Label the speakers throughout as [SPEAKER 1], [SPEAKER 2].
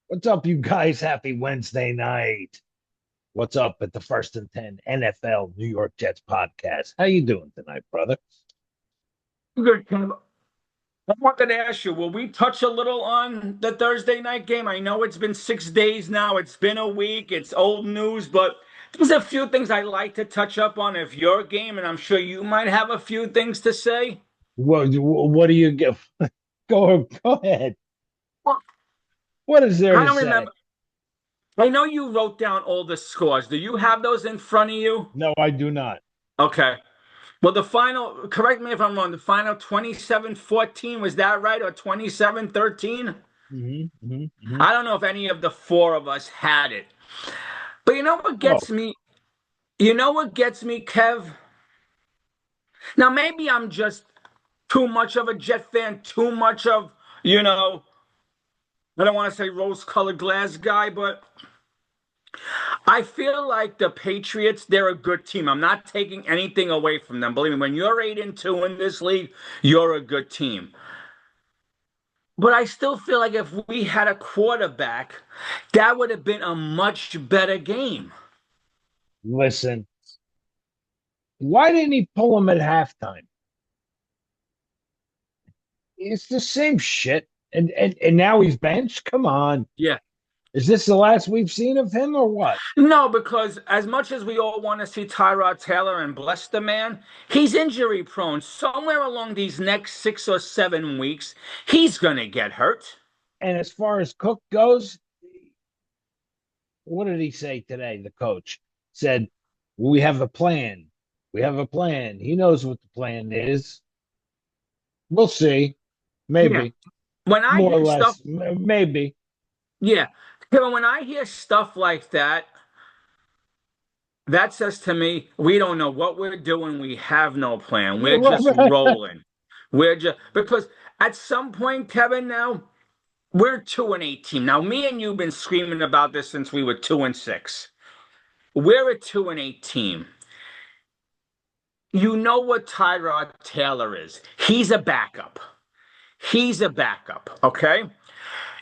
[SPEAKER 1] What's up, you guys? Happy Wednesday night. What's up at the First and 10 NFL New York Jets podcast? How you doing tonight, brother?
[SPEAKER 2] Good, Kev. I wanted to ask you, will we touch a little on the Thursday night game? I know it's been 6 days now. It's been a week. It's old news, but there's a few things I like to touch up on of your game, and I'm sure you might have a few things to say.
[SPEAKER 1] What do you give? Go ahead.
[SPEAKER 2] Well,
[SPEAKER 1] What is there
[SPEAKER 2] I
[SPEAKER 1] to
[SPEAKER 2] don't
[SPEAKER 1] say?
[SPEAKER 2] remember. I know you wrote down all the scores. Do you have those in front of you?
[SPEAKER 1] No, I do not.
[SPEAKER 2] Okay. Well, the final, correct me if I'm wrong, the final 27-14, was that right? Or 27-13? I don't know if any of the four of us had it. But you know what
[SPEAKER 1] Oh,
[SPEAKER 2] gets me? You know what gets me, Kev? Now, maybe I'm just too much of a Jet fan, too much of, you know, I don't want to say rose colored glass guy, but I feel like the Patriots, they're a good team. I'm not taking anything away from them. Believe me, when you're 8-2 in this league, you're a good team. But I still feel like if we had a quarterback, that would have been a much better game.
[SPEAKER 1] listen. Why didn't he pull him at halftime? It's the same shit. And now he's benched? Come on.
[SPEAKER 2] Yeah.
[SPEAKER 1] Is this the last we've seen of him or what?
[SPEAKER 2] No, because as much as we all want to see Tyrod Taylor and bless the man, he's injury prone. Somewhere along these next 6 or 7 weeks, he's going to get hurt.
[SPEAKER 1] And as far as Cook goes, what did he say today? The coach said, "We have a plan. We have a plan." He knows what the plan is. We'll see.
[SPEAKER 2] Yeah.
[SPEAKER 1] Maybe.
[SPEAKER 2] When I
[SPEAKER 1] More or
[SPEAKER 2] hear stuff,
[SPEAKER 1] less. Maybe.
[SPEAKER 2] yeah. Kevin, when I hear stuff like that, that says to me, we don't know what we're doing. We have no plan. We're just rolling. We're just, because at some point, Kevin, now, we're 2-18. Now, me and you've been screaming about this since we were 2-6. We're a 2-8 team. You know what Tyrod Taylor is. He's a backup. He's a backup, okay?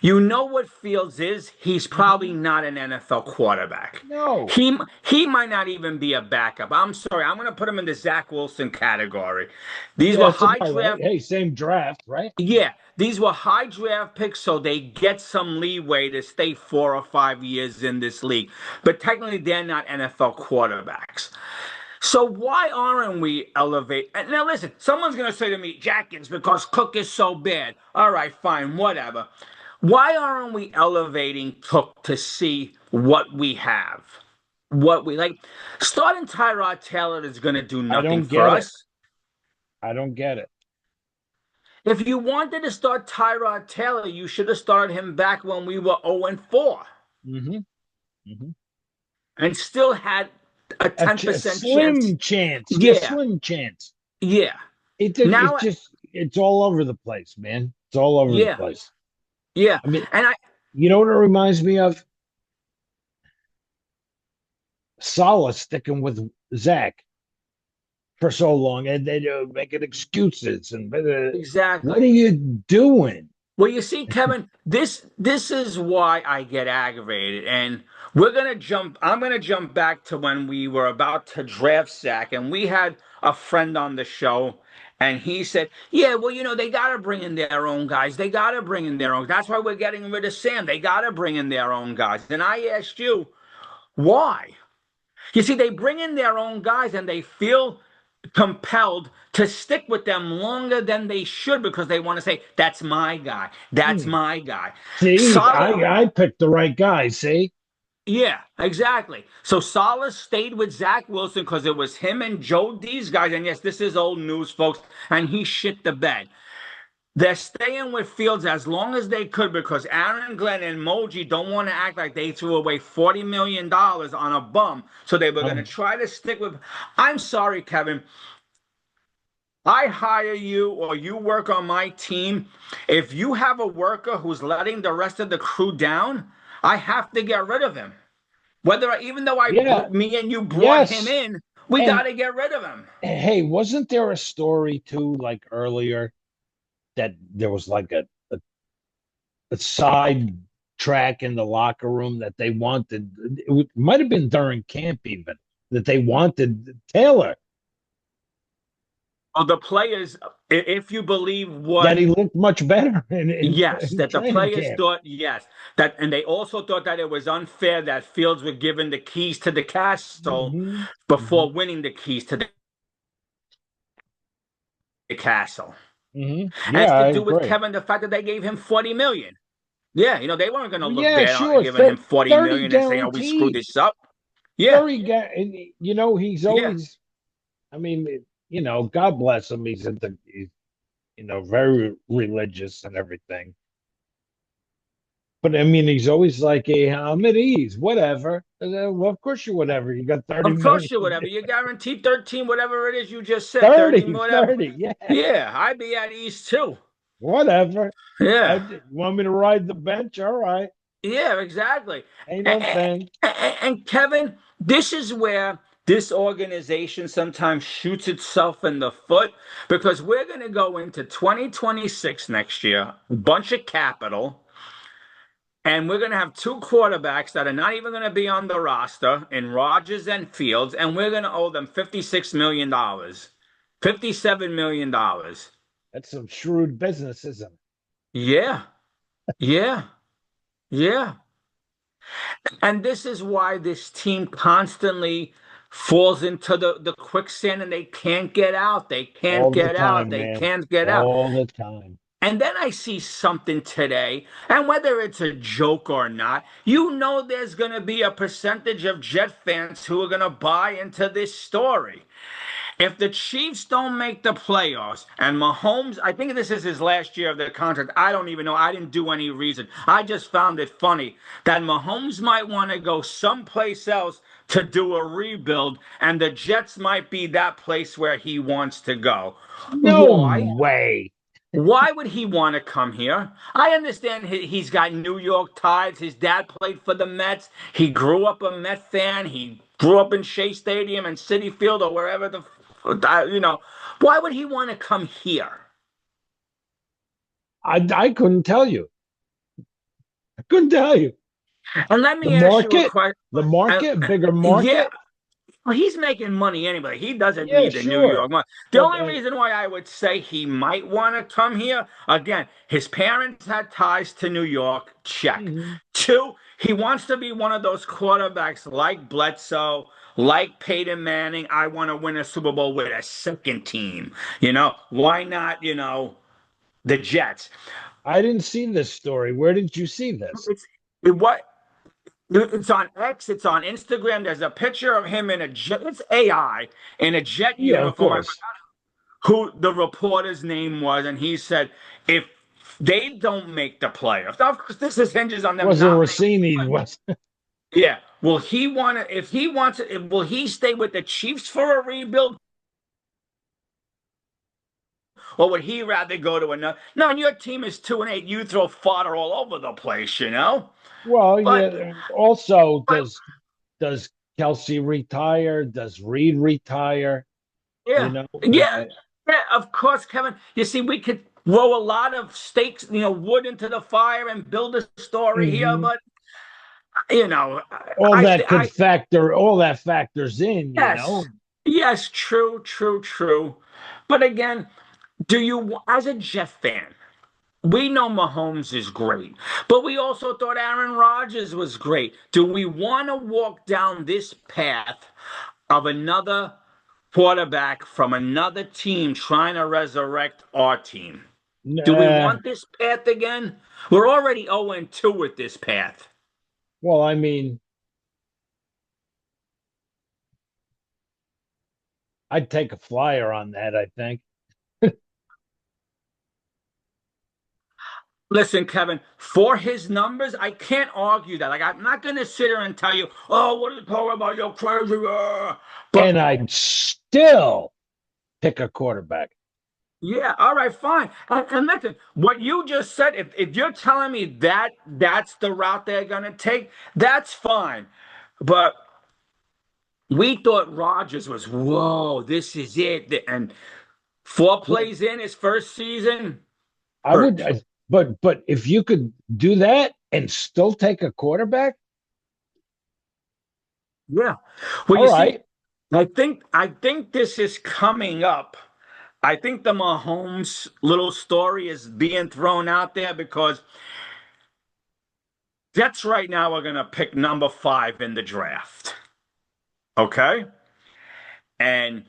[SPEAKER 2] You know what Fields is? He's probably
[SPEAKER 1] Mhm.
[SPEAKER 2] not an NFL quarterback.
[SPEAKER 1] No.
[SPEAKER 2] He might not even be a backup. I'm sorry. I'm going to put him in the Zach Wilson category. These
[SPEAKER 1] Yeah,
[SPEAKER 2] were
[SPEAKER 1] that's
[SPEAKER 2] high
[SPEAKER 1] about right.
[SPEAKER 2] draft.
[SPEAKER 1] Hey, same draft, right?
[SPEAKER 2] Yeah, these were high draft picks, so they get some leeway to stay 4 or 5 years in this league. But technically, they're not NFL quarterbacks. So why aren't we elevate? And now listen, someone's gonna say to me, Jackins, because Cook is so bad. All right, fine, whatever. Why aren't we elevating Cook to see what we have? What we like. Starting Tyrod Taylor is gonna do
[SPEAKER 1] I
[SPEAKER 2] nothing
[SPEAKER 1] don't
[SPEAKER 2] for
[SPEAKER 1] get it.
[SPEAKER 2] us.
[SPEAKER 1] I don't get it.
[SPEAKER 2] If you wanted to start Tyrod Taylor, you should have started him back when we were 0-4
[SPEAKER 1] Mm-hmm. Mm-hmm.
[SPEAKER 2] and still had a
[SPEAKER 1] A
[SPEAKER 2] 10% chance.
[SPEAKER 1] slim chance. Yeah,
[SPEAKER 2] Yeah,
[SPEAKER 1] slim chance.
[SPEAKER 2] yeah.
[SPEAKER 1] It's
[SPEAKER 2] Now,
[SPEAKER 1] just it's all over the place, man. It's all over the
[SPEAKER 2] yeah,
[SPEAKER 1] place.
[SPEAKER 2] yeah.
[SPEAKER 1] I mean,
[SPEAKER 2] And I,
[SPEAKER 1] you know what it reminds me of? Salah sticking with Zach for so long, and then making excuses. And what are
[SPEAKER 2] exactly.
[SPEAKER 1] you doing?
[SPEAKER 2] Well, you see, Kevin, this is why I get aggravated, and we're gonna jump. I'm gonna jump back to when we were about to draft Zach, and we had a friend on the show, and he said, "Yeah, well, they gotta bring in their own guys. They gotta bring in their own. That's why we're getting rid of Sam. They gotta bring in their own guys." And I asked you, why? You see, they bring in their own guys, and they feel compelled to stick with them longer than they should because they want to say, that's my guy. That's
[SPEAKER 1] Hmm.
[SPEAKER 2] my guy.
[SPEAKER 1] See,
[SPEAKER 2] Solid.
[SPEAKER 1] I picked the right guy. See,
[SPEAKER 2] Yeah, exactly. So Salah stayed with Zach Wilson because it was him and Joe, these guys. And yes, this is old news, folks. And he shit the bed. They're staying with Fields as long as they could because Aaron Glenn and Moji don't want to act like they threw away $40 million on a bum. So they were going to
[SPEAKER 1] um,
[SPEAKER 2] try to stick with. I'm sorry, Kevin. I hire you or you work on my team. If you have a worker who's letting the rest of the crew down, I have to get rid of him. Even though
[SPEAKER 1] yeah,
[SPEAKER 2] me and you brought him
[SPEAKER 1] yes,
[SPEAKER 2] in, we got
[SPEAKER 1] and
[SPEAKER 2] to get rid of him.
[SPEAKER 1] hey, wasn't there a story too, like earlier, that there was like a side track in the locker room that they wanted. Might have been during camp even that they wanted Taylor.
[SPEAKER 2] Well, the players, if you believe
[SPEAKER 1] That
[SPEAKER 2] what,
[SPEAKER 1] he looked much better
[SPEAKER 2] yes,
[SPEAKER 1] in
[SPEAKER 2] that the
[SPEAKER 1] training
[SPEAKER 2] players
[SPEAKER 1] camp.
[SPEAKER 2] thought, yes, that, and they also thought that it was unfair that Fields were given the keys to the castle
[SPEAKER 1] Hmm. Hmm.
[SPEAKER 2] before winning the keys to the castle. And
[SPEAKER 1] Yeah,
[SPEAKER 2] it's to
[SPEAKER 1] I
[SPEAKER 2] do with
[SPEAKER 1] agree.
[SPEAKER 2] Kevin, the fact that they gave him 40 million. Yeah, they weren't going to
[SPEAKER 1] Well,
[SPEAKER 2] look
[SPEAKER 1] yeah,
[SPEAKER 2] bad on
[SPEAKER 1] sure.
[SPEAKER 2] giving him 40
[SPEAKER 1] 30
[SPEAKER 2] million and saying, "Oh, we screwed
[SPEAKER 1] guaranteed.
[SPEAKER 2] this up." Yeah,
[SPEAKER 1] 30 and he's
[SPEAKER 2] yeah.
[SPEAKER 1] always, I mean, God bless him. He's very religious and everything. But I mean, he's always like, hey, I'm at ease, whatever. Well, of course you whatever. You got 30
[SPEAKER 2] Of course
[SPEAKER 1] million.
[SPEAKER 2] you whatever. You guarantee 13, whatever it is you just said, 30,
[SPEAKER 1] 30,
[SPEAKER 2] whatever.
[SPEAKER 1] 30. Yeah,
[SPEAKER 2] Yeah, I'd be at ease too.
[SPEAKER 1] whatever.
[SPEAKER 2] Yeah.
[SPEAKER 1] You want me to ride the bench? All right.
[SPEAKER 2] Yeah, exactly.
[SPEAKER 1] Ain't no
[SPEAKER 2] And,
[SPEAKER 1] thing.
[SPEAKER 2] and Kevin, this is where this organization sometimes shoots itself in the foot because we're going to go into 2026 next year, a bunch of capital, and we're going to have two quarterbacks that are not even going to be on the roster in Rodgers and Fields, and we're going to owe them $56 million, $57 million.
[SPEAKER 1] That's some shrewd business, isn't it?
[SPEAKER 2] Yeah, yeah, yeah. And this is why this team constantly falls into the quicksand and they can't get out. They can't
[SPEAKER 1] All the
[SPEAKER 2] get out.
[SPEAKER 1] time,
[SPEAKER 2] They
[SPEAKER 1] man.
[SPEAKER 2] can't get out.
[SPEAKER 1] All the time.
[SPEAKER 2] And then I see something today, and whether it's a joke or not, there's going to be a percentage of Jet fans who are going to buy into this story. If the Chiefs don't make the playoffs and Mahomes, I think this is his last year of the contract. I don't even know. I didn't do any reason. I just found it funny that Mahomes might want to go someplace else to do a rebuild, and the Jets might be that place where he wants to go.
[SPEAKER 1] No
[SPEAKER 2] Why?
[SPEAKER 1] way.
[SPEAKER 2] Why would he want to come here? I understand he's got New York ties. His dad played for the Mets. He grew up a Met fan. He grew up in Shea Stadium and City Field or wherever you know. Why would he want to come here?
[SPEAKER 1] I couldn't tell you. I couldn't tell you.
[SPEAKER 2] And let
[SPEAKER 1] The
[SPEAKER 2] me ask you a
[SPEAKER 1] market,
[SPEAKER 2] question.
[SPEAKER 1] the
[SPEAKER 2] Uh,
[SPEAKER 1] market, bigger
[SPEAKER 2] yeah,
[SPEAKER 1] market.
[SPEAKER 2] well, he's making money anyway. He doesn't
[SPEAKER 1] Yeah,
[SPEAKER 2] need the New
[SPEAKER 1] sure.
[SPEAKER 2] York money. The
[SPEAKER 1] But
[SPEAKER 2] only reason why I would say he might want to come here, again, his parents had ties to New York. Check.
[SPEAKER 1] mhm.
[SPEAKER 2] Two, he wants to be one of those quarterbacks like Bledsoe, like Peyton Manning. I want to win a Super Bowl with a second team. Why not, the Jets?
[SPEAKER 1] I didn't see this story. Where did you see this?
[SPEAKER 2] It's what it's on X, it's on Instagram. There's a picture of him in a jet. It's AI in a jet
[SPEAKER 1] Yeah, of
[SPEAKER 2] uniform. I
[SPEAKER 1] course.
[SPEAKER 2] forgot who the reporter's name was, and he said if they don't make the playoffs, now of course this is hinges on them
[SPEAKER 1] Wasn't
[SPEAKER 2] not making.
[SPEAKER 1] Rossini? Was
[SPEAKER 2] Yeah, will he want to? If he wants it, will he stay with the Chiefs for a rebuild, or would he rather go to another? No, and your team is 2-8. You throw fodder all over the place.
[SPEAKER 1] well,
[SPEAKER 2] But
[SPEAKER 1] yeah. Also,
[SPEAKER 2] but
[SPEAKER 1] does Kelsey retire? Does Reed retire? You
[SPEAKER 2] yeah,
[SPEAKER 1] know,
[SPEAKER 2] yeah, yeah. Of course, Kevin. You see, we could throw a lot of stakes, wood into the fire and build a story here,
[SPEAKER 1] mhm.
[SPEAKER 2] but you know,
[SPEAKER 1] All
[SPEAKER 2] I,
[SPEAKER 1] that could
[SPEAKER 2] I,
[SPEAKER 1] factor. All that factors in.
[SPEAKER 2] yes, yes, true, true, true. But again, as a Jet fan, we know Mahomes is great, but we also thought Aaron Rodgers was great. Do we want to walk down this path of another quarterback from another team trying to resurrect our team? Do we
[SPEAKER 1] Nah.
[SPEAKER 2] want this path again? We're already 0-2 with this path.
[SPEAKER 1] Well, I mean, I'd take a flyer on that. I think.
[SPEAKER 2] Listen, Kevin, for his numbers, I can't argue that. Like, I'm not going to sit here and tell you, oh, what are you talking about? You're crazy. But
[SPEAKER 1] And I'd still pick a quarterback.
[SPEAKER 2] yeah, all right, fine. And listen, what you just said, if you're telling me that that's the route they're going to take, that's fine. But we thought Rodgers was, whoa, this is it. And four
[SPEAKER 1] Well,
[SPEAKER 2] plays in his first season,
[SPEAKER 1] I would,
[SPEAKER 2] hurt.
[SPEAKER 1] but if you could do that and still take a quarterback,
[SPEAKER 2] Yeah. Well,
[SPEAKER 1] all
[SPEAKER 2] you see,
[SPEAKER 1] right.
[SPEAKER 2] I think this is coming up. I think the Mahomes little story is being thrown out there because Jets right now are going to pick number 5 in the draft. Okay? And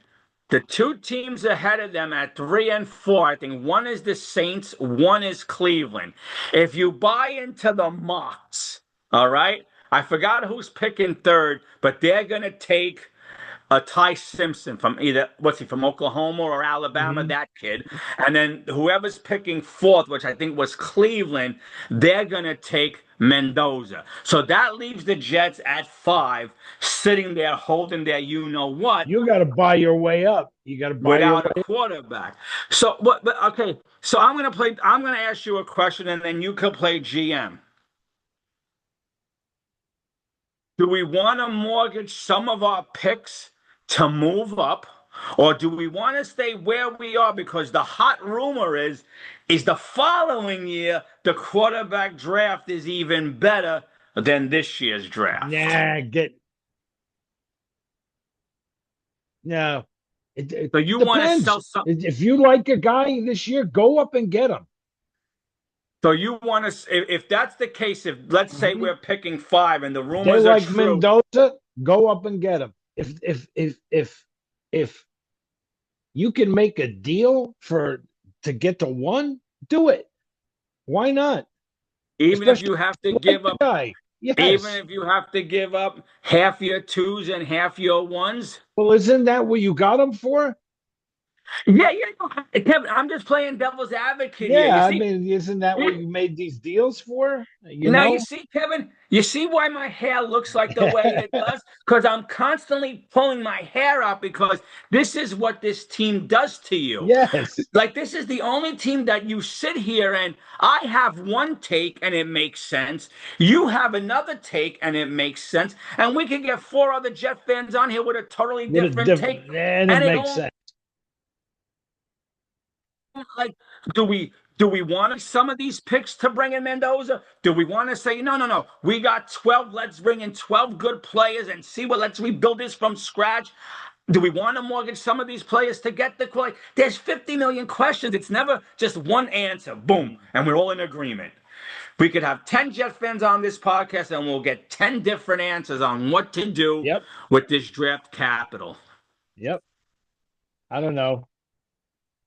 [SPEAKER 2] the two teams ahead of them at 3 and 4, I think one is the Saints, one is Cleveland. If you buy into the mocks, all right, I forgot who's picking third, but they're going to take Ty Simpson from either, what's he, from Oklahoma or Alabama,
[SPEAKER 1] Mhm.
[SPEAKER 2] that kid. And then whoever's picking fourth, which I think was Cleveland, they're going to take Mendoza. So that leaves the Jets at 5, sitting there holding their you know what
[SPEAKER 1] You got to buy your way up. You got to buy your
[SPEAKER 2] without a
[SPEAKER 1] way.
[SPEAKER 2] quarterback. So, but okay, so I'm going to ask you a question and then you could play GM. Do we want to mortgage some of our picks to move up, or do we want to stay where we are? Because the hot rumor is the following year the quarterback draft is even better than this year's draft.
[SPEAKER 1] Nah, no. It
[SPEAKER 2] So you want to
[SPEAKER 1] depends.
[SPEAKER 2] sell some.
[SPEAKER 1] If you like a guy this year, go up and get him.
[SPEAKER 2] So you want to, if that's the case, if let's say
[SPEAKER 1] Mhm.
[SPEAKER 2] we're picking 5 and the
[SPEAKER 1] They
[SPEAKER 2] rumors are
[SPEAKER 1] like
[SPEAKER 2] true,
[SPEAKER 1] Mendoza, go up and get him. If you can make a deal for to get to one, do it. Why not?
[SPEAKER 2] even if
[SPEAKER 1] Especially
[SPEAKER 2] you have to
[SPEAKER 1] if you like
[SPEAKER 2] give
[SPEAKER 1] the
[SPEAKER 2] up,
[SPEAKER 1] guy.
[SPEAKER 2] even
[SPEAKER 1] Yes.
[SPEAKER 2] if you have to give up half your twos and half your ones.
[SPEAKER 1] Well, isn't that what you got him for?
[SPEAKER 2] Yeah, yeah, no, Kevin, I'm just playing devil's advocate here. You
[SPEAKER 1] Yeah, I
[SPEAKER 2] see,
[SPEAKER 1] mean, isn't that what you made these deals for? You
[SPEAKER 2] now you
[SPEAKER 1] know?
[SPEAKER 2] see, Kevin, you see why my hair looks like the way it does? Because I'm constantly pulling my hair out because this is what this team does to you.
[SPEAKER 1] Yes.
[SPEAKER 2] Like this is the only team that you sit here and I have one take and it makes sense. You have another take and it makes sense. And we can get 4 other Jet fans on here with a totally
[SPEAKER 1] What a
[SPEAKER 2] different take.
[SPEAKER 1] different, and it
[SPEAKER 2] And it
[SPEAKER 1] makes
[SPEAKER 2] all
[SPEAKER 1] sense.
[SPEAKER 2] like do we want some of these picks to bring in Mendoza? Do we want to say no, no, no? We got 12. Let's bring in 12 good players and see what. Let's rebuild this from scratch. Do we want to mortgage some of these players to get the quality? There's 50 million questions. It's never just one answer. Boom,
[SPEAKER 1] Mm.
[SPEAKER 2] and we're all in agreement. We could have 10 Jet fans on this podcast, and we'll get 10 different answers on what to do
[SPEAKER 1] Yep.
[SPEAKER 2] with this draft capital.
[SPEAKER 1] Yep. I don't know.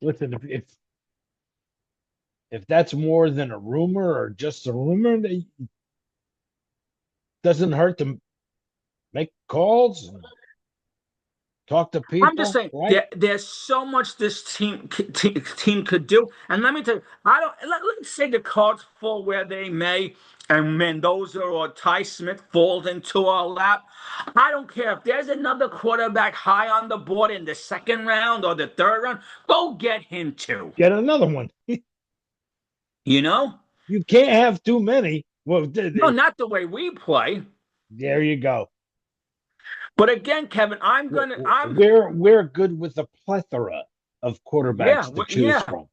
[SPEAKER 1] Listen, if that's more than a rumor or just a rumor, it doesn't hurt to make calls and talk to
[SPEAKER 2] I'm just
[SPEAKER 1] people,
[SPEAKER 2] saying
[SPEAKER 1] right?
[SPEAKER 2] there's so much this team could do. And let me tell you, I don't let's say the cards fall where they may, and Mendoza or Ty Smith falls into our lap. I don't care if there's another quarterback high on the board in the second round or the third round. Go get him too.
[SPEAKER 1] Get another one.
[SPEAKER 2] You know?
[SPEAKER 1] You can't have too many. Well,
[SPEAKER 2] No, not the way we play.
[SPEAKER 1] there you go.
[SPEAKER 2] But again, Kevin, I'm
[SPEAKER 1] We're good with a plethora of
[SPEAKER 2] yeah,
[SPEAKER 1] quarterbacks to choose
[SPEAKER 2] yeah.
[SPEAKER 1] from.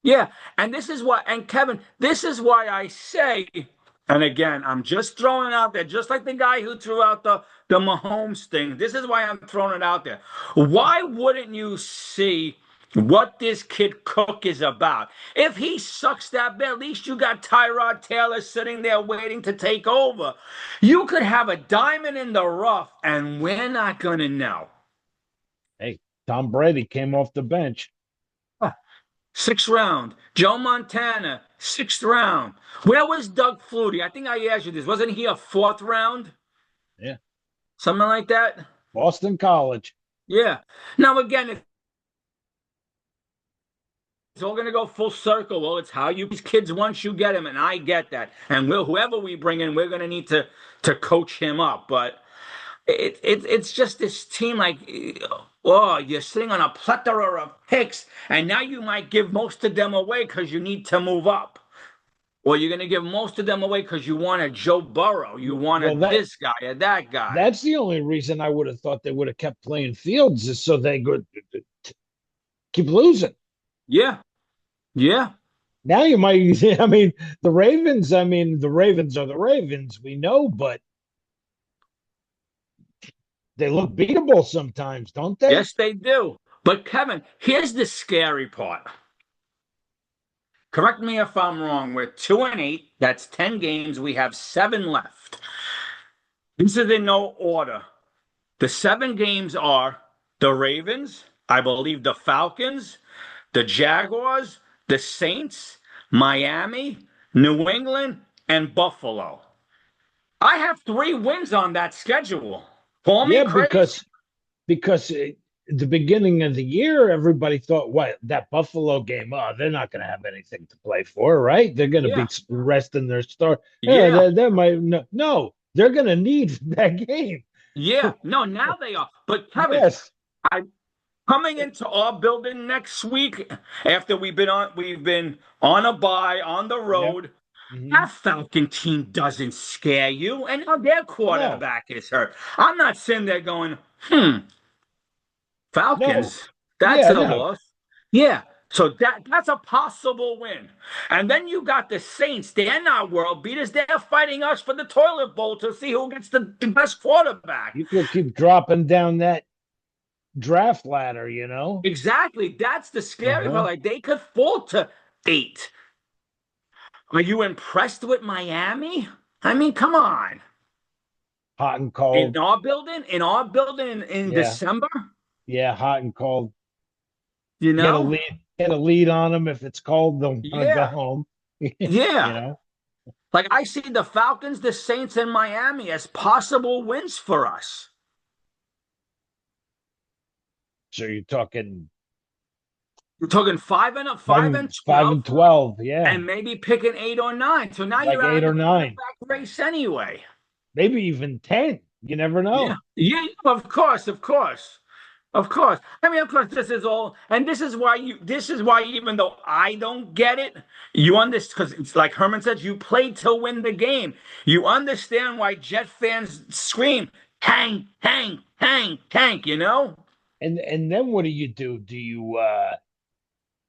[SPEAKER 2] Yeah, and this is why, and Kevin, this is why I say, and again, I'm just throwing it out there, just like the guy who threw out the Mahomes thing. This is why I'm throwing it out there. Why wouldn't you see what this kid Cook is about? If he sucks that bad, at least you got Tyrod Taylor sitting there waiting to take over. You could have a diamond in the rough, and we're not gonna know.
[SPEAKER 1] Hey, Tom Brady came off the bench.
[SPEAKER 2] Sixth round. Joe Montana, sixth round. Where was Doug Flutie? I think I asked you this. Wasn't he a fourth round?
[SPEAKER 1] Yeah,
[SPEAKER 2] Something like that?
[SPEAKER 1] Boston College.
[SPEAKER 2] Yeah. Now, again, it's all going to go full circle. Well, it's how you these kids once you get them, and I get that. And whoever we bring in, we're going to need to coach him up. But it's just this team like, oh, you're sitting on a plethora of picks, and now you might give most of them away because you need to move up. Or you're going to give most of them away because you want a Joe Burrow, you
[SPEAKER 1] Well,
[SPEAKER 2] wanted this guy or that guy.
[SPEAKER 1] that's the only reason I would have thought they would have kept playing Fields is so they could keep losing.
[SPEAKER 2] Yeah, yeah.
[SPEAKER 1] Now you might, I mean, the Ravens, I mean, the Ravens are the Ravens, we know, but they look beatable sometimes, don't they?
[SPEAKER 2] Yes, they do. But Kevin, here's the scary part. Correct me if I'm wrong. We're 2-8. That's 10 games. We have seven left. This is in no order. The seven games are the Ravens, I believe the Falcons, the Jaguars, the Saints, Miami, New England, and Buffalo. I have three wins on that schedule. Call me
[SPEAKER 1] Yeah,
[SPEAKER 2] crazy.
[SPEAKER 1] because at the beginning of the year, everybody thought, what, that Buffalo game, oh, they're not going to have anything to play for, right? They're going to
[SPEAKER 2] Yeah,
[SPEAKER 1] be resting their star. Yeah,
[SPEAKER 2] yeah,
[SPEAKER 1] they might, no, they're going to need that game.
[SPEAKER 2] yeah. No, now they are. But Kevin,
[SPEAKER 1] Yes.
[SPEAKER 2] I coming into our building next week after we've been on a bye on the
[SPEAKER 1] Yeah.
[SPEAKER 2] road.
[SPEAKER 1] Hmm.
[SPEAKER 2] That Falcon team doesn't scare you, and now their
[SPEAKER 1] No,
[SPEAKER 2] quarterback is hurt. I'm not sitting there going,
[SPEAKER 1] no.
[SPEAKER 2] Falcons, that's
[SPEAKER 1] Yeah,
[SPEAKER 2] a
[SPEAKER 1] no.
[SPEAKER 2] loss. Yeah, so that's a possible win. And then you got the Saints. They're not world beaters. They're fighting us for the toilet bowl to see who gets the best quarterback.
[SPEAKER 1] You could keep dropping down that draft ladder, you know?
[SPEAKER 2] Exactly. That's the scary part.
[SPEAKER 1] Uh-huh.
[SPEAKER 2] Like they could fall to 8. Are you impressed with Miami? I mean, come on.
[SPEAKER 1] Hot and cold.
[SPEAKER 2] In our building in
[SPEAKER 1] Yeah.
[SPEAKER 2] December,
[SPEAKER 1] Yeah, hot and cold.
[SPEAKER 2] you
[SPEAKER 1] Get a
[SPEAKER 2] know?
[SPEAKER 1] lead on them. If it's cold, they'll want to go
[SPEAKER 2] Yeah.
[SPEAKER 1] home. You
[SPEAKER 2] Yeah.
[SPEAKER 1] know?
[SPEAKER 2] Like I see the Falcons, the Saints, and Miami as possible wins for us.
[SPEAKER 1] So you're talking
[SPEAKER 2] We're talking five and
[SPEAKER 1] five
[SPEAKER 2] 12,
[SPEAKER 1] and 12. Yeah.
[SPEAKER 2] and maybe picking 8 or 9. So now
[SPEAKER 1] Like
[SPEAKER 2] you're out
[SPEAKER 1] eight
[SPEAKER 2] of
[SPEAKER 1] or
[SPEAKER 2] the
[SPEAKER 1] nine.
[SPEAKER 2] quarterback race anyway.
[SPEAKER 1] Maybe even 10. You never
[SPEAKER 2] Yeah.
[SPEAKER 1] know.
[SPEAKER 2] Yeah, of course, of course. Of course. I mean, of course, this is all, and this is why, even though I don't get it, you understand, because it's like Herman says, you play to win the game. You understand why Jet fans scream, hang, hang, hang, tank, you know?
[SPEAKER 1] And then what do? Do you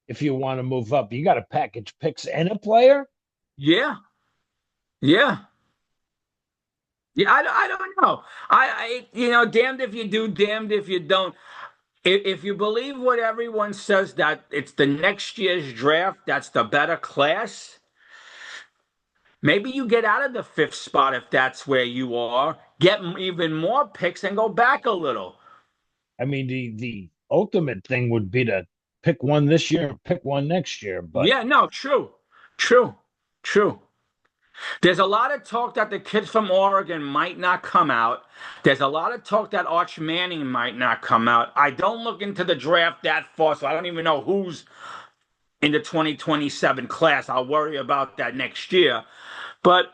[SPEAKER 1] if you want to move up, you got to package picks and a player?
[SPEAKER 2] Yeah, yeah. Yeah, I don't know. Damned if you do, damned if you don't. If you believe what everyone says that it's the next year's draft that's the better class, maybe you get out of the fifth spot if that's where you are, get even more picks and go back a little.
[SPEAKER 1] I mean, the ultimate thing would be to pick one this year, pick one next year, but
[SPEAKER 2] Yeah, no, true, true, true. There's a lot of talk that the kids from Oregon might not come out. There's a lot of talk that Arch Manning might not come out. I don't look into the draft that far, so I don't even know who's in the 2027 class. I'll worry about that next year. But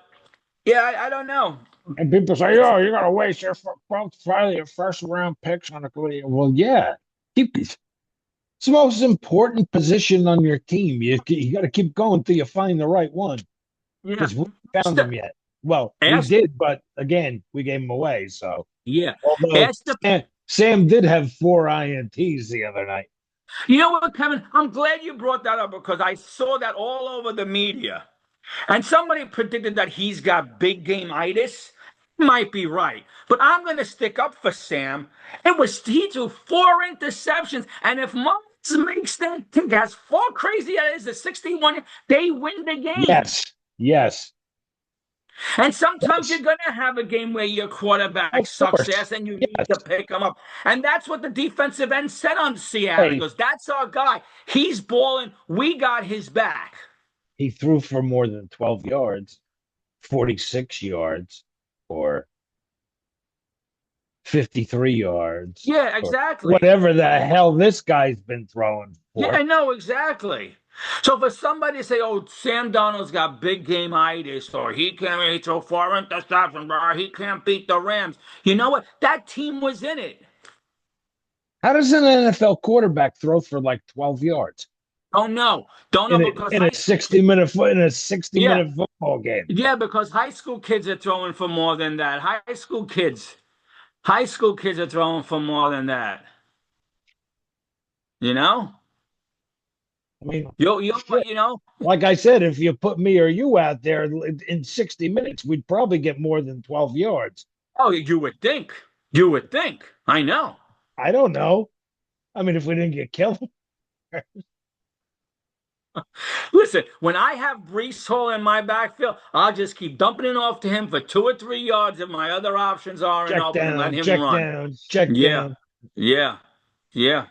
[SPEAKER 2] yeah, I don't know.
[SPEAKER 1] and people say,
[SPEAKER 2] It's
[SPEAKER 1] "Oh, you're gonna waste both your first round picks on a." Well, yeah, keep it's the most important position on your team. You got to keep going till you find the right one
[SPEAKER 2] yeah.
[SPEAKER 1] because we haven't found them yet. Well, we
[SPEAKER 2] Ask
[SPEAKER 1] did, but again, we gave them away. So,
[SPEAKER 2] yeah.
[SPEAKER 1] although
[SPEAKER 2] Ask the
[SPEAKER 1] Sam did have four ints the other night.
[SPEAKER 2] You know what, Kevin? I'm glad you brought that up because I saw that all over the media. And somebody predicted that he's got big game itis. Might be right. But I'm going to stick up for Sam. He threw 4 interceptions. And if Mullins makes that kick, has four crazy, that is a 61, they win the game.
[SPEAKER 1] Yes, yes,
[SPEAKER 2] And sometimes you're
[SPEAKER 1] yes,
[SPEAKER 2] going to have a game where your quarterback
[SPEAKER 1] of
[SPEAKER 2] sucks
[SPEAKER 1] course.
[SPEAKER 2] ass and you need
[SPEAKER 1] Yes.
[SPEAKER 2] to pick him up. And that's what the defensive end said on Seattle. He
[SPEAKER 1] Hey,
[SPEAKER 2] goes, that's our guy. He's balling. We got his back.
[SPEAKER 1] he threw for more than 12 yards, 46 yards, or 53 yards,
[SPEAKER 2] Yeah,
[SPEAKER 1] or
[SPEAKER 2] exactly.
[SPEAKER 1] whatever the hell this guy's been throwing
[SPEAKER 2] Yeah,
[SPEAKER 1] for.
[SPEAKER 2] I know exactly. So for somebody to say, "Oh, Sam Donald's got big game itis," or he can't really throw 4 interceptions, or he can't beat the Rams, you know what? That team was in it.
[SPEAKER 1] How does an NFL quarterback throw for like 12 yards
[SPEAKER 2] Don't know because
[SPEAKER 1] in a 60
[SPEAKER 2] yeah,
[SPEAKER 1] minute football game?
[SPEAKER 2] yeah, because high school kids are throwing for more than that. High school kids are throwing for more than that. You know?
[SPEAKER 1] mean,
[SPEAKER 2] You'll
[SPEAKER 1] shit.
[SPEAKER 2] you know.
[SPEAKER 1] Like I said, if you put me or you out there in 60 minutes, we'd probably get more than 12 yards.
[SPEAKER 2] Oh, you would think. You would think. I know.
[SPEAKER 1] I don't know. I mean, if we didn't get killed,
[SPEAKER 2] Listen, when I have Brees Hall in my backfield, I'll just keep dumping it off to him for 2 or 3 yards if my other options aren't open and let him
[SPEAKER 1] check
[SPEAKER 2] run.
[SPEAKER 1] down, check
[SPEAKER 2] Yeah,
[SPEAKER 1] down.
[SPEAKER 2] yeah, yeah.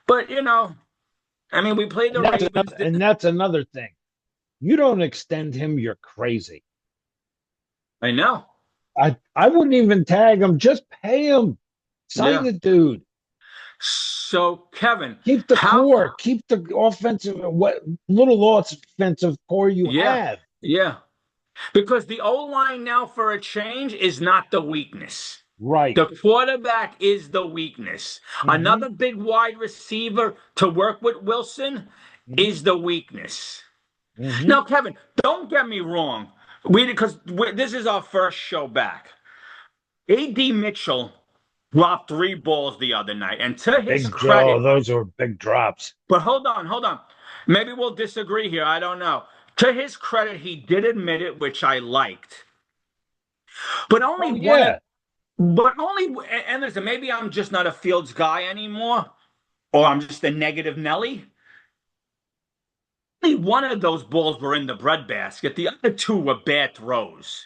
[SPEAKER 2] But I mean, we played the Ravens.
[SPEAKER 1] And that's another thing. You don't extend him, you're crazy.
[SPEAKER 2] I know.
[SPEAKER 1] I wouldn't even tag him, just pay him. Sign
[SPEAKER 2] Yeah.
[SPEAKER 1] the dude.
[SPEAKER 2] So, Kevin,
[SPEAKER 1] Keep the
[SPEAKER 2] how?
[SPEAKER 1] core, keep the offensive, what little offensive core you
[SPEAKER 2] Yeah,
[SPEAKER 1] have.
[SPEAKER 2] yeah. Because the O line now, for a change, is not the weakness.
[SPEAKER 1] Right.
[SPEAKER 2] The quarterback is the weakness.
[SPEAKER 1] Mm-hmm.
[SPEAKER 2] Another big wide receiver to work with Wilson
[SPEAKER 1] Mm-hmm.
[SPEAKER 2] is the weakness.
[SPEAKER 1] Mm-hmm.
[SPEAKER 2] Now, Kevin, don't get me wrong. Because this is our first show back. A.D. Mitchell dropped 3 balls the other night, and to his
[SPEAKER 1] Big Joe,
[SPEAKER 2] credit,
[SPEAKER 1] those are big drops.
[SPEAKER 2] but hold on. Maybe we'll disagree here. I don't know. To his credit, he did admit it, which I liked. But only
[SPEAKER 1] Oh
[SPEAKER 2] one of,
[SPEAKER 1] yeah.
[SPEAKER 2] but only, and listen, maybe I'm just not a Fields guy anymore, or I'm just a negative Nelly. Only one of those balls were in the breadbasket. The other two were bad throws.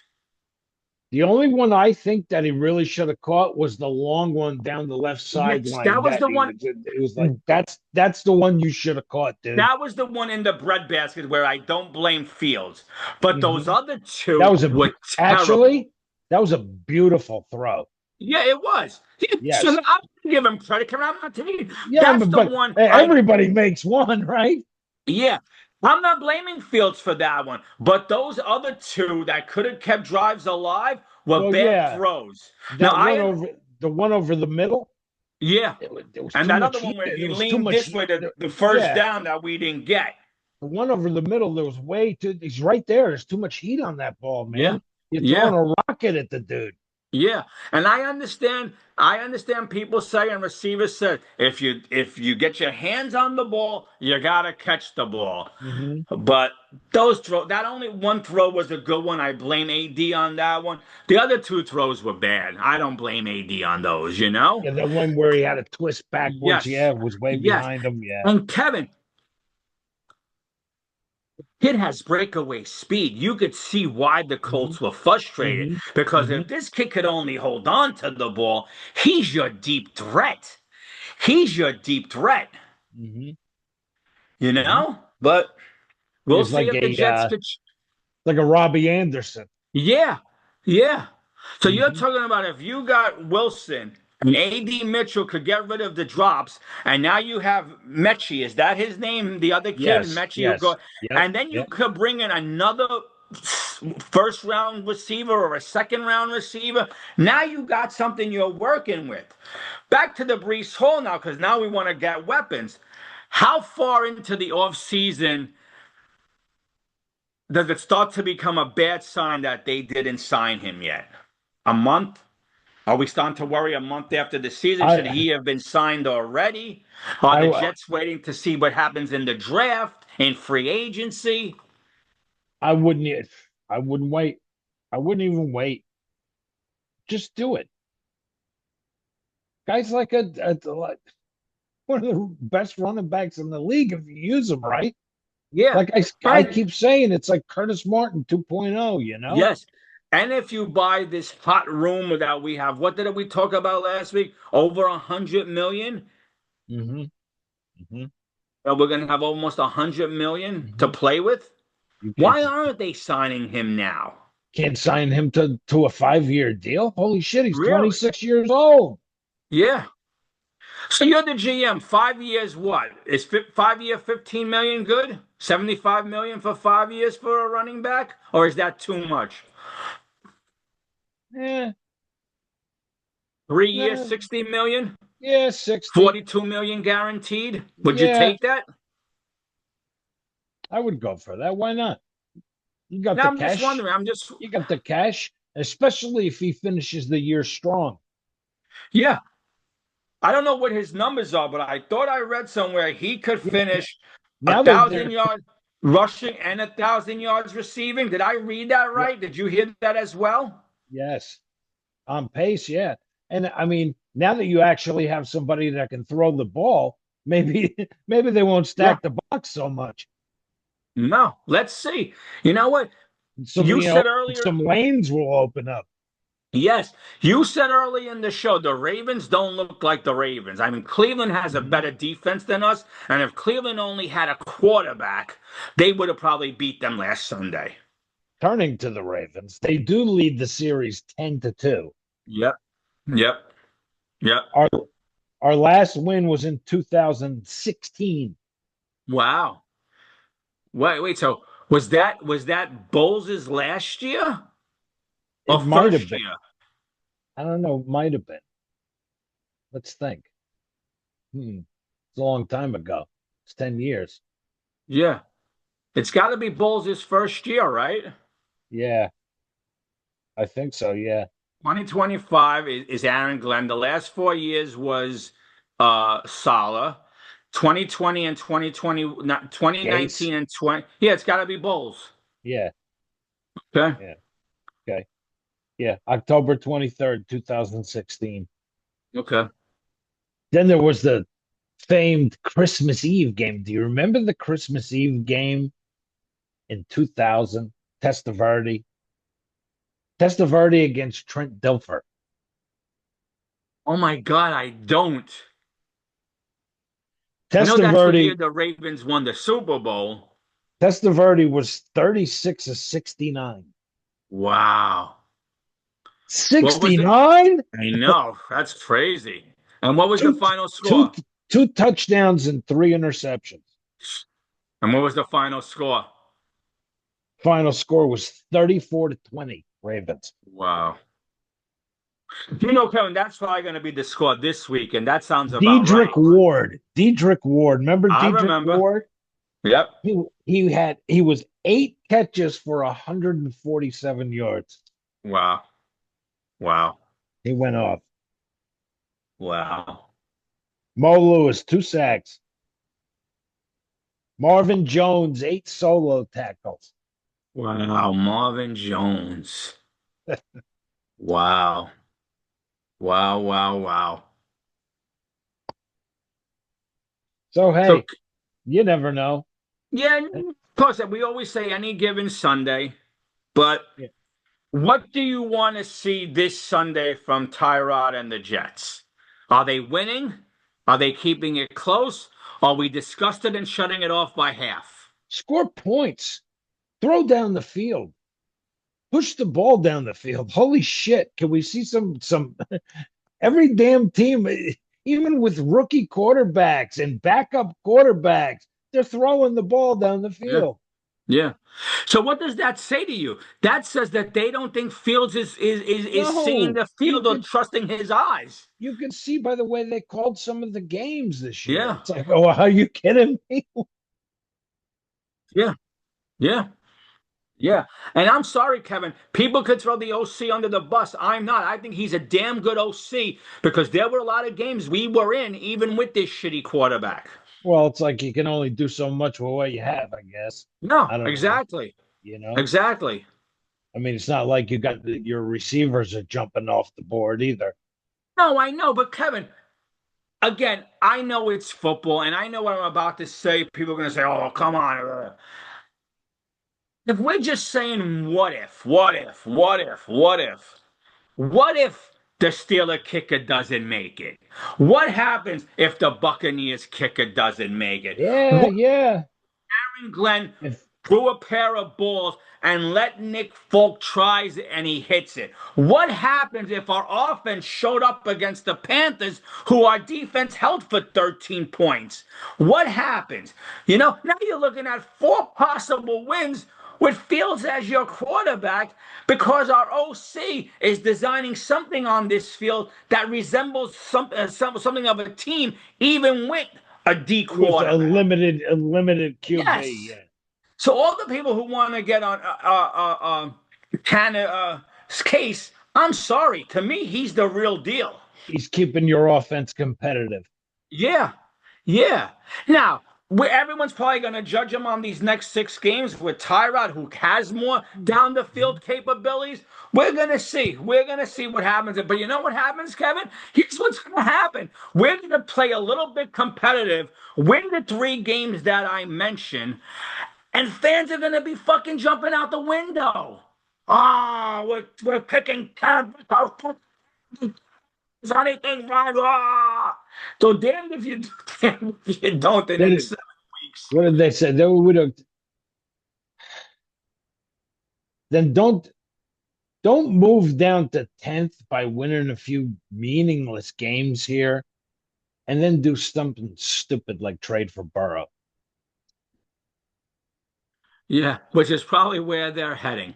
[SPEAKER 1] The only one I think that he really should have caught was the long one down the left
[SPEAKER 2] Yes,
[SPEAKER 1] sideline. That it was like that's the one you should have caught, dude.
[SPEAKER 2] that was the one in the breadbasket where I don't blame Fields. But those
[SPEAKER 1] Hmm.
[SPEAKER 2] other
[SPEAKER 1] That
[SPEAKER 2] two
[SPEAKER 1] was
[SPEAKER 2] were terrible.
[SPEAKER 1] actually that was a beautiful throw.
[SPEAKER 2] Yeah, it was. So
[SPEAKER 1] Yes.
[SPEAKER 2] I'm gonna give him credit. Kevin, I'm not taking.
[SPEAKER 1] Yeah,
[SPEAKER 2] That's the
[SPEAKER 1] but
[SPEAKER 2] one I.
[SPEAKER 1] everybody makes one, right?
[SPEAKER 2] Yeah, I'm not blaming Fields for that one. But those other two that could have kept drives alive were
[SPEAKER 1] Well,
[SPEAKER 2] bad
[SPEAKER 1] yeah,
[SPEAKER 2] throws. Now
[SPEAKER 1] that one over the one over the middle.
[SPEAKER 2] yeah,
[SPEAKER 1] There was
[SPEAKER 2] and
[SPEAKER 1] too
[SPEAKER 2] that
[SPEAKER 1] much
[SPEAKER 2] other one
[SPEAKER 1] heat.
[SPEAKER 2] where he
[SPEAKER 1] There was too
[SPEAKER 2] leaned
[SPEAKER 1] much
[SPEAKER 2] this
[SPEAKER 1] heat.
[SPEAKER 2] way, the first
[SPEAKER 1] Yeah,
[SPEAKER 2] down that we didn't get.
[SPEAKER 1] the one over the middle. There was way too. He's right there. There's too much heat on that ball,
[SPEAKER 2] Yeah,
[SPEAKER 1] man. You're throwing
[SPEAKER 2] yeah.
[SPEAKER 1] a rocket at the dude.
[SPEAKER 2] Yeah, and I understand people say and receivers say if you get your hands on the ball, you gotta catch the ball.
[SPEAKER 1] Hmm.
[SPEAKER 2] But that only one throw was a good one. I blame AD on that one. The other two throws were bad. I don't blame AD on those, you know?
[SPEAKER 1] Yeah, the one where he had a twist backwards.
[SPEAKER 2] Yes.
[SPEAKER 1] Yeah, was way
[SPEAKER 2] Yes.
[SPEAKER 1] behind him. Yeah.
[SPEAKER 2] And Kevin, kid has breakaway speed. You could see why the
[SPEAKER 1] Hmm.
[SPEAKER 2] Colts were frustrated
[SPEAKER 1] Hmm.
[SPEAKER 2] because
[SPEAKER 1] Hmm.
[SPEAKER 2] if this kid could only hold on to the ball, he's your deep threat. He's your deep threat,
[SPEAKER 1] Hmm.
[SPEAKER 2] you
[SPEAKER 1] Hmm.
[SPEAKER 2] know? But we'll
[SPEAKER 1] He's
[SPEAKER 2] see if the Jets could.
[SPEAKER 1] like a Robbie Anderson.
[SPEAKER 2] Yeah, yeah. So you're
[SPEAKER 1] Hmm.
[SPEAKER 2] talking about if you got Wilson and A.D. Mitchell could get rid of the drops, and now you have Mechie, is that his name? The other kid,
[SPEAKER 1] Yes.
[SPEAKER 2] Mechie, who
[SPEAKER 1] Yes.
[SPEAKER 2] go,
[SPEAKER 1] Yep.
[SPEAKER 2] and then you
[SPEAKER 1] Yep.
[SPEAKER 2] could bring in another first round receiver or a second round receiver. Now you got something you're working with. Back to the Brees Hall now, because now we want to get weapons. How far into the offseason does it start to become a bad sign that they didn't sign him yet? A month? Are we starting to worry a month after the season? Should
[SPEAKER 1] I
[SPEAKER 2] he have been signed already? Are the
[SPEAKER 1] I
[SPEAKER 2] Jets waiting to see what happens in the draft, in free agency?
[SPEAKER 1] I wouldn't. I wouldn't wait. I wouldn't even wait. Just do it. Guys like like one of the best running backs in the league if you use them right.
[SPEAKER 2] Yeah.
[SPEAKER 1] Like I
[SPEAKER 2] And
[SPEAKER 1] keep saying, it's like Curtis Martin 2.0, you know?
[SPEAKER 2] yes. And if you buy this hot rumor that we have, what did we talk about last week? Over 100 million?
[SPEAKER 1] Hmm. Hmm.
[SPEAKER 2] And we're gonna have almost 100 million to
[SPEAKER 1] Hmm.
[SPEAKER 2] play with?
[SPEAKER 1] You
[SPEAKER 2] Why aren't they signing him now?
[SPEAKER 1] can't sign him to a 5-year deal. Holy shit, he's
[SPEAKER 2] Really?
[SPEAKER 1] 26 years old.
[SPEAKER 2] Yeah. So you're the GM. 5 years, what? Is 5 year 15 million good? 75 million for 5 years for a running back? Or is that too much?
[SPEAKER 1] Yeah,
[SPEAKER 2] 3 years, 60 million?
[SPEAKER 1] yeah, 60.
[SPEAKER 2] 42 million guaranteed? Would you
[SPEAKER 1] Yeah,
[SPEAKER 2] take that?
[SPEAKER 1] I would go for that. Why not? You got
[SPEAKER 2] Now
[SPEAKER 1] the
[SPEAKER 2] I'm just
[SPEAKER 1] cash.
[SPEAKER 2] wondering. I'm just,
[SPEAKER 1] You got the cash, especially if he finishes the year strong.
[SPEAKER 2] yeah. I don't know what his numbers are, but I thought I read somewhere he could
[SPEAKER 1] Yeah,
[SPEAKER 2] finish. A
[SPEAKER 1] Now that
[SPEAKER 2] thousand
[SPEAKER 1] they're
[SPEAKER 2] yards rushing and 1,000 yards receiving. Did I read that
[SPEAKER 1] yeah,
[SPEAKER 2] right? Did you hear that as well?
[SPEAKER 1] yes, on pace, yeah. And I mean, now that you actually have somebody that can throw the ball, maybe maybe they won't
[SPEAKER 2] Yeah.
[SPEAKER 1] stack the box so much.
[SPEAKER 2] No. Let's see. You know what?
[SPEAKER 1] Some
[SPEAKER 2] You said earlier.
[SPEAKER 1] some lanes will open up.
[SPEAKER 2] Yes, you said early in the show the Ravens don't look like the Ravens. I mean, Cleveland has a
[SPEAKER 1] Mhm.
[SPEAKER 2] better defense than us, and if Cleveland only had a quarterback, they would have probably beat them last Sunday.
[SPEAKER 1] Turning to the Ravens, they do lead the series 10-2.
[SPEAKER 2] Yep, yep, yep.
[SPEAKER 1] Our our last win was in 2016.
[SPEAKER 2] Wow. Wait. So was that Bowles' last year or
[SPEAKER 1] It might have
[SPEAKER 2] first
[SPEAKER 1] been.
[SPEAKER 2] year?
[SPEAKER 1] I don't know. Might have been. Let's think. It's a long time ago. It's 10 years.
[SPEAKER 2] Yeah, it's got to be Bowles' first year, right?
[SPEAKER 1] Yeah, I think so. Yeah.
[SPEAKER 2] 2025 is Aaron Glenn. The last 4 years was Sala. 2020 and 2020, not
[SPEAKER 1] Gase.
[SPEAKER 2] 2019 and 20. Yeah, it's got to be Bowles.
[SPEAKER 1] Yeah.
[SPEAKER 2] Okay.
[SPEAKER 1] Yeah. Okay. Yeah. October 23rd, 2016.
[SPEAKER 2] Okay.
[SPEAKER 1] Then there was the famed Christmas Eve game. Do you remember the Christmas Eve game in 2000? Testaverde. Testaverde against Trent Dilfer.
[SPEAKER 2] Oh my God, I don't. I know that's the
[SPEAKER 1] Testaverde
[SPEAKER 2] year the Ravens won the Super Bowl.
[SPEAKER 1] Testaverde was 36 of 69.
[SPEAKER 2] Wow. What was it?
[SPEAKER 1] 69?
[SPEAKER 2] I know. That's crazy. And what was the
[SPEAKER 1] Two,
[SPEAKER 2] final
[SPEAKER 1] two,
[SPEAKER 2] score?
[SPEAKER 1] two touchdowns and three interceptions.
[SPEAKER 2] And what was the final score?
[SPEAKER 1] Final score was 34-20, Ravens.
[SPEAKER 2] Wow. You know, Kevin, that's probably going to be the score this week, and that sounds about
[SPEAKER 1] Dedrick
[SPEAKER 2] right.
[SPEAKER 1] Ward. Dedrick Ward. Remember
[SPEAKER 2] I
[SPEAKER 1] Dedrick
[SPEAKER 2] remember.
[SPEAKER 1] Ward?
[SPEAKER 2] Yep.
[SPEAKER 1] He was 8 catches for 147 yards.
[SPEAKER 2] Wow. Wow.
[SPEAKER 1] He went off.
[SPEAKER 2] Wow.
[SPEAKER 1] Mo Lewis, 2 sacks. Marvin Jones, 8 solo tackles.
[SPEAKER 2] Wow. Marvin Jones. Wow. Wow. Wow. Wow.
[SPEAKER 1] So
[SPEAKER 2] So,
[SPEAKER 1] hey, you never know.
[SPEAKER 2] yeah, of course, we always say any given Sunday, but
[SPEAKER 1] Yeah.
[SPEAKER 2] what do you want to see this Sunday from Tyrod and the Jets? Are they winning? Are they keeping it close? Are we disgusted and shutting it off by half?
[SPEAKER 1] Score points. Throw down the field. Push the ball down the field. Holy shit. Can we see some every damn team, even with rookie quarterbacks and backup quarterbacks, they're throwing the ball down the
[SPEAKER 2] Yeah.
[SPEAKER 1] field.
[SPEAKER 2] Yeah. So what does that say to you? That says that they don't think Fields is seeing
[SPEAKER 1] No,
[SPEAKER 2] the field or trusting his eyes.
[SPEAKER 1] you could see by the way they called some of the games this year.
[SPEAKER 2] Yeah.
[SPEAKER 1] It's like, oh, are you kidding me?
[SPEAKER 2] Yeah. Yeah. Yeah. And I'm sorry, Kevin. People could throw the OC under the bus. I'm not. I think he's a damn good OC because there were a lot of games we were in, even with this shitty quarterback.
[SPEAKER 1] Well, it's like you can only do so much with what you have, I guess.
[SPEAKER 2] No,
[SPEAKER 1] I don't know.
[SPEAKER 2] exactly.
[SPEAKER 1] You know,
[SPEAKER 2] Exactly.
[SPEAKER 1] I mean, it's not like your receivers are jumping off the board either.
[SPEAKER 2] No, I know, but Kevin, again, I know it's football and I know what I'm about to say. People are going to say, oh, come on. If we're just saying, what if the Steeler kicker doesn't make it? What happens if the Buccaneers kicker doesn't make it?
[SPEAKER 1] Yeah,
[SPEAKER 2] What
[SPEAKER 1] yeah.
[SPEAKER 2] if Aaron Glenn
[SPEAKER 1] If
[SPEAKER 2] threw a pair of balls and let Nick Folk tries it and he hits it? What happens if our offense showed up against the Panthers, who our defense held for 13 points? What happens? Now you're looking at four possible wins with Fields as your quarterback because our OC is designing something on this field that resembles something of a team, even with a D
[SPEAKER 1] with
[SPEAKER 2] quarterback.
[SPEAKER 1] a limited QB,
[SPEAKER 2] Yes.
[SPEAKER 1] yeah.
[SPEAKER 2] So all the people who want to get on Canada's case, I'm sorry. To me, he's the real deal.
[SPEAKER 1] He's keeping your offense competitive.
[SPEAKER 2] Yeah, yeah. Now, everyone's probably going to judge him on these next 6 games with Tyrod, who has more down the
[SPEAKER 1] Mhm.
[SPEAKER 2] field capabilities. We're going to see. We're going to see what happens. But you know what happens, Kevin? Here's what's going to happen. We're going to play a little bit competitive, win the 3 games that I mentioned, and fans are going to be fucking jumping out the window. Oh, we're picking 10. Is anything wrong? Ah! So damned if you do, damned if you don't, and in
[SPEAKER 1] Then
[SPEAKER 2] 7 weeks.
[SPEAKER 1] what did they say? They would have. Then don't move down to 10th by winning a few meaningless games here, and then do something stupid like trade for Burrow.
[SPEAKER 2] Yeah, which is probably where they're heading.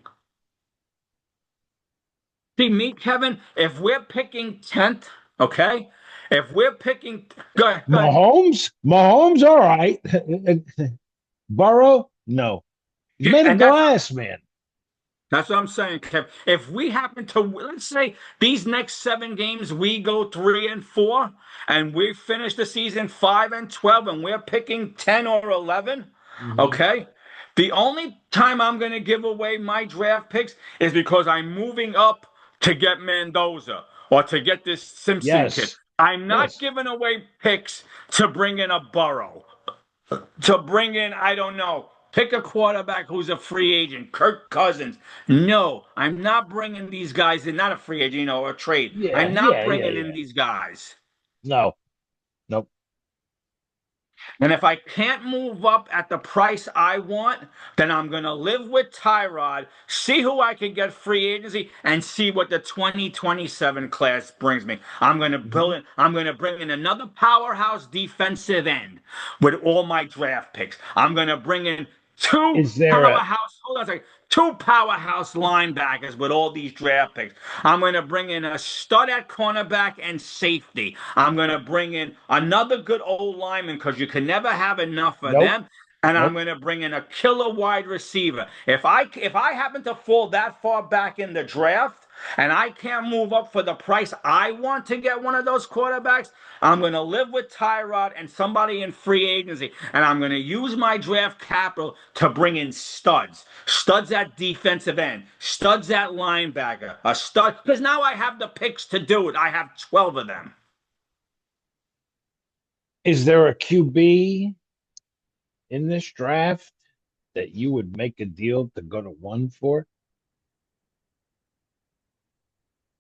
[SPEAKER 2] See, me, Kevin, if we're picking 10th, okay? If we're picking, go ahead, go ahead.
[SPEAKER 1] Mahomes, all right. Burrow, no. He's
[SPEAKER 2] Yeah,
[SPEAKER 1] made of
[SPEAKER 2] and that's
[SPEAKER 1] glass, man.
[SPEAKER 2] That's what I'm saying, Kev. If we happen to, let's say these next 7 games, we go 3-4, and we finish the season 5-12, and we're picking 10 or 11,
[SPEAKER 1] Hmm.
[SPEAKER 2] okay? The only time I'm going to give away my draft picks is because I'm moving up to get Mendoza or to get this Simpson kid.
[SPEAKER 1] Yes,
[SPEAKER 2] I'm not
[SPEAKER 1] yes,
[SPEAKER 2] giving away picks to bring in a Burrow, to bring in, I don't know, pick a quarterback who's a free agent, Kirk Cousins. No, I'm not bringing these guys in, not a free agent, a trade.
[SPEAKER 1] yeah,
[SPEAKER 2] I'm not
[SPEAKER 1] yeah, yeah,
[SPEAKER 2] bringing in
[SPEAKER 1] yeah.
[SPEAKER 2] these guys.
[SPEAKER 1] No, nope.
[SPEAKER 2] And if I can't move up at the price I want, then I'm going to live with Tyrod, see who I can get free agency, and see what the 2027 class brings me.
[SPEAKER 1] Hmm.
[SPEAKER 2] I'm going to bring in another powerhouse defensive end with all my draft picks. I'm going to bring in two
[SPEAKER 1] Is there a
[SPEAKER 2] powerhouse, hold on a second, two powerhouse linebackers with all these draft picks. I'm going to bring in a stud at cornerback and safety. I'm going to bring in another good old lineman because you can never have enough of
[SPEAKER 1] nope,
[SPEAKER 2] them. And I'm
[SPEAKER 1] nope.
[SPEAKER 2] going to bring in a killer wide receiver. If I happen to fall that far back in the draft and I can't move up for the price I want to get one of those quarterbacks, I'm going to live with Tyrod and somebody in free agency, and I'm going to use my draft capital to bring in studs. Studs at defensive end, studs at linebacker, a stud. Because now I have the picks to do it. I have 12 of them.
[SPEAKER 1] Is there a QB in this draft that you would make a deal to go to one for?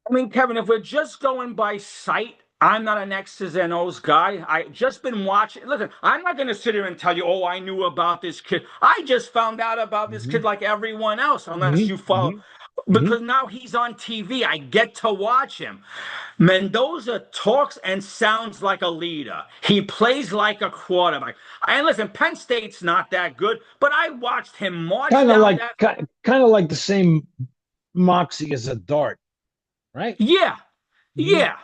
[SPEAKER 2] I mean, Kevin, if we're just going by sight, I'm not an X's and O's guy. I just been watching. Listen, I'm not going to sit here and tell you, oh, I knew about this kid. I just found out about this
[SPEAKER 1] Hmm.
[SPEAKER 2] kid like everyone else, unless
[SPEAKER 1] Hmm.
[SPEAKER 2] you follow.
[SPEAKER 1] Hmm. Hmm.
[SPEAKER 2] Because now he's on TV. I get to watch him. Mendoza talks and sounds like a leader. He plays like a quarterback. And listen, Penn State's not that good, but I watched him march
[SPEAKER 1] Kind of
[SPEAKER 2] down
[SPEAKER 1] like
[SPEAKER 2] that.
[SPEAKER 1] kind of like the same moxie as a dart, right?
[SPEAKER 2] Yeah,
[SPEAKER 1] Hmm.
[SPEAKER 2] yeah.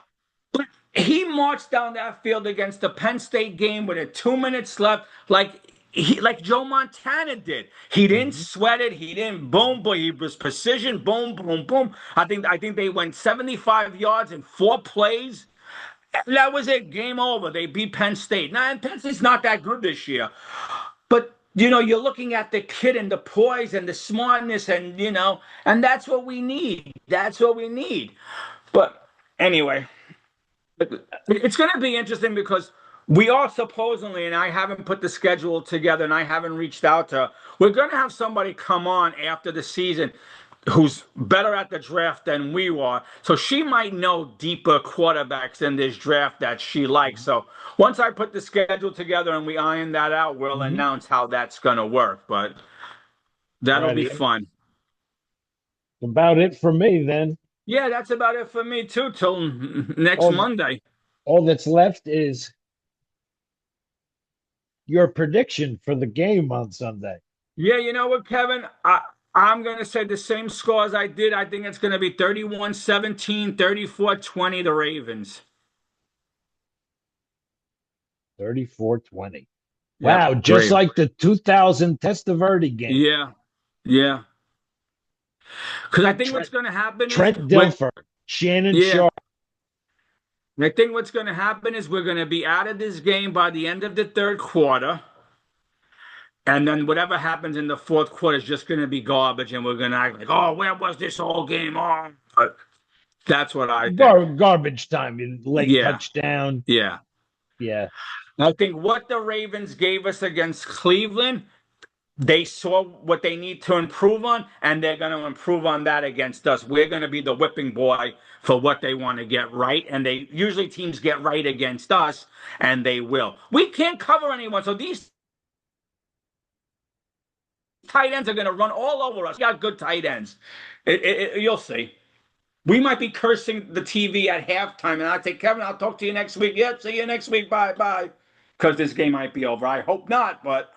[SPEAKER 2] But he marched down that field against the Penn State game with 2 minutes left, like Joe Montana did. He didn't
[SPEAKER 1] Hmm.
[SPEAKER 2] sweat it. He didn't boom, but he was precision, boom, boom, boom. I think they went 75 yards in 4 plays. That was it. Game over. They beat Penn State. Now, and Penn State's not that good this year. But you're looking at the kid and the poise and the smartness, and that's what we need. That's what we need. But anyway, it's going to be interesting because we are supposedly, and I haven't put the schedule together and I haven't reached out to, we're going to have somebody come on after the season who's better at the draft than we are. So she might know deeper quarterbacks in this draft that she likes. So once I put the schedule together and we iron that out, we'll
[SPEAKER 1] Hmm.
[SPEAKER 2] announce how that's going to work. But that'll be
[SPEAKER 1] Alrighty,
[SPEAKER 2] fun.
[SPEAKER 1] about it for me then.
[SPEAKER 2] Yeah, that's about it for me too, till next
[SPEAKER 1] All
[SPEAKER 2] Monday.
[SPEAKER 1] all that's left is your prediction for the game on Sunday.
[SPEAKER 2] Yeah, you know what, Kevin? I'm going to say the same score as I did. I think it's going to be 31-17, 34-20, the Ravens.
[SPEAKER 1] 34-20.
[SPEAKER 2] Yep,
[SPEAKER 1] Wow, just
[SPEAKER 2] Ravens.
[SPEAKER 1] like the 2000 Testaverde game.
[SPEAKER 2] Yeah, yeah. Because I think what's
[SPEAKER 1] Trent,
[SPEAKER 2] going to happen is
[SPEAKER 1] Trent Dilfer, Shannon
[SPEAKER 2] yeah.
[SPEAKER 1] Sharp.
[SPEAKER 2] I think what's going to happen is we're going to be out of this game by the end of the third quarter. And then whatever happens in the fourth quarter is just going to be garbage, and we're going to act like, oh, where was this whole game on? But that's what I think.
[SPEAKER 1] Garbage time, late
[SPEAKER 2] Yeah,
[SPEAKER 1] touchdown.
[SPEAKER 2] yeah.
[SPEAKER 1] Yeah,
[SPEAKER 2] I think what the Ravens gave us against Cleveland, they saw what they need to improve on, and they're going to improve on that against us. We're going to be the whipping boy for what they want to get right, and they usually teams get right against us, and they will. We can't cover anyone, so these tight ends are going to run all over us. We got good tight ends. You'll see. We might be cursing the TV at halftime, and I'll say, Kevin, I'll talk to you next week. Yeah, see you next week. Bye, bye. Because this game might be over. I hope not, but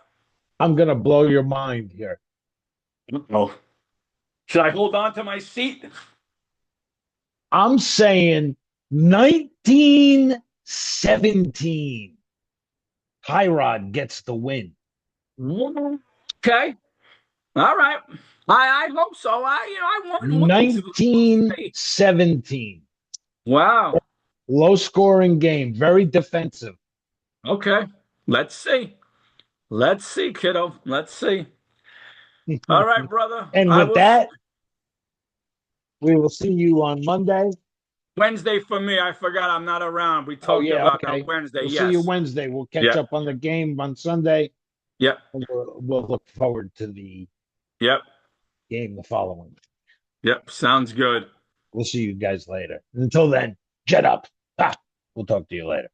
[SPEAKER 1] I'm gonna blow your mind here.
[SPEAKER 2] oh, should I hold on to my seat?
[SPEAKER 1] I'm saying 1917. Tyrod gets the win.
[SPEAKER 2] Okay. All right. I hope so. I want wins. We'll see.
[SPEAKER 1] 1917.
[SPEAKER 2] Wow.
[SPEAKER 1] Low scoring game, very defensive.
[SPEAKER 2] Okay. Let's see. Let's see, kiddo. Let's see. All right, brother.
[SPEAKER 1] And
[SPEAKER 2] I
[SPEAKER 1] with
[SPEAKER 2] will.
[SPEAKER 1] that, we will see you on Monday.
[SPEAKER 2] Wednesday for me. I forgot I'm not around. We
[SPEAKER 1] Oh,
[SPEAKER 2] talked
[SPEAKER 1] yeah.
[SPEAKER 2] about that
[SPEAKER 1] Okay.
[SPEAKER 2] Wednesday.
[SPEAKER 1] We'll see you
[SPEAKER 2] Yes.
[SPEAKER 1] Wednesday. We'll catch
[SPEAKER 2] Yep.
[SPEAKER 1] up on the game on Sunday.
[SPEAKER 2] Yep.
[SPEAKER 1] We'll look forward to the
[SPEAKER 2] Yep.
[SPEAKER 1] game the following.
[SPEAKER 2] Yep. Sounds good.
[SPEAKER 1] We'll see you guys later. Until then, jet up. Ah, we'll talk to you later.